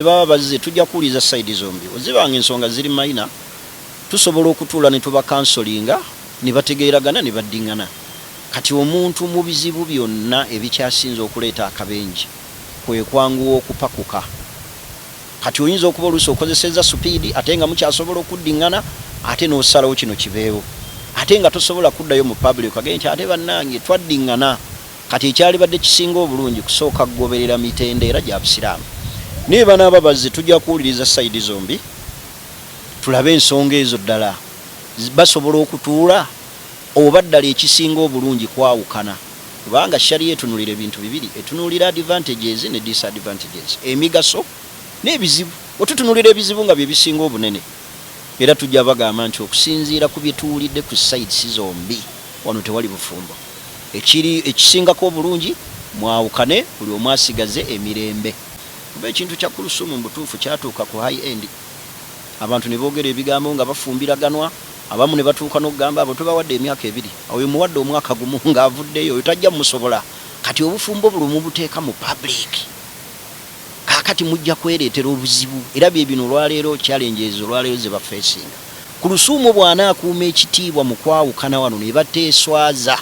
Baba bazze tujja kuuliza side zombi ozibanga ensonga ziri maina tusobola okutuula ne tuba counselinga ne bategeeragana ne baddingana kati omuntu mu bizibu byonna ebikyasinze okuleeta akabenje kwe kwanguwa okupakuka kati oyinza okuba oluusi okozesezza supiidi ate nga mukyasobola okuddingana ate n'osalawo kino kibeewo ate nga tosobola kuddayo mu public agende nti ate bannange twaddingana kati ekyali badde kisinga obulungi kusooka kugoberera mitendera gya busiraamu. Niba naba bazze tujja kuwuliriza side zombi tulabe ensonga ezo ddala basobola okutuula oba ddala ekisinga obulungi kwawukana kubanga sharia etunulira ebintu bibiri etunulira advantages ne disadvantages emigaso n'ebizibu otutunulira ebizibu nga bye bisinga obunene era tujja bagamba nti okusinziira ku byetuwulidde ku sides zombi wano tewali bufumbo ekisingako obulungi mwawukane buli omu asigaze emirembe. Ekintu kya kulusumu mbutuufu kyatuuka ku high end abantu ne boogera ebigambo nga bafumbiraganwa abamu ne batuuka n'okugamba abo tubawadde emyaka 2 oyo muwadde omwaka gumu ng'avuddeyo oyo tajja musobola kati obufumbo bulumu buteeka mu public kaakati mujja kwereetera obuzibu era bye bino olwaleero challenges olwaleero ze bafeesinga ku lusuumu bw'anaakuuma ekitiibwa mu kwawukana wano ne bateeswaza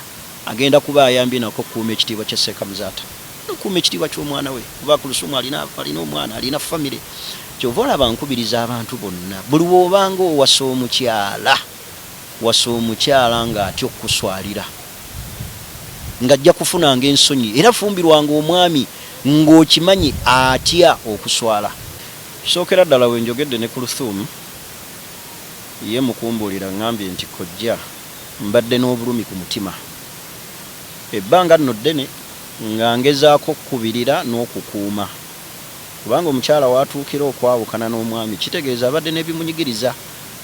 agenda kuba ayambye nako kuuma ekitiibwa kya Seeka Muzaata kuuma ekitiibwa ky'omwana we kuba ku lusuumu alina omwana alina famire kyova olaba nkubiriza abantu bonna buli wobanga owasa omukyala ng'atya okuswalira ng'ajja kufunanga ensonyi era fumbirwanga omwami ng'okimanyi atya okuswala. Kisookera ddala we njogedde ne ku lusuumu ye mukumbuulira ngambye nti kojja mbadde n'obulumi ku mutima ebbanga nno ddene nga ngezaako okukubirira n'okukuuma kubanga omukyala watuukira okwawukana n'omwami kitegeeza abadde n'ebimunyigiriza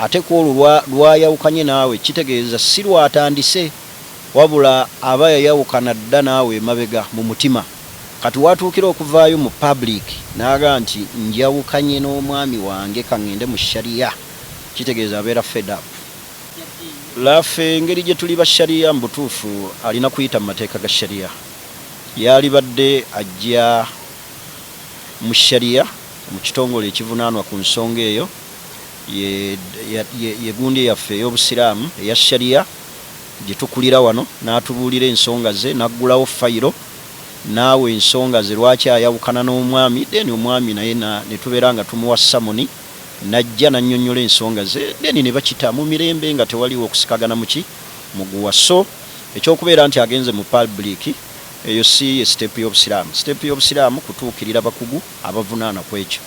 ate ku olwo lwayawukanye naawe kitegeeza si lwatandise wabula aba yayawukana dda naawe emabega mu mutima kati watuukira okuvaayo mu public n'aga nti njawukanye n'omwami wange kaŋŋende mu sharia kitegeeza abeera fed up. Laffe engeri gye tuli ba sharia mu butuufu alina kuyita mu mateeka ga sharia yali badde ajja mu sharia mu kitongole ekivunaanwa ku nsonga eyo ye gundi yaffe ey'obusiraamu eya sharia gye tukulira wano n'atubuulira ensonga ze n'aggulawo fayiro naawe ensonga ze lwaki ayawukana n'omwami deni omwami naye ne tubeera nga tumuwa samoni najja nannyonnyola ensonga ze deni ne bakita mu mirembe nga tewaliwo okusikagana muguwa so ekyokubeera nti agenze mu public eyo si ye step y'obusiraamu kutuukirira bakugu abavunaana ku ekyo.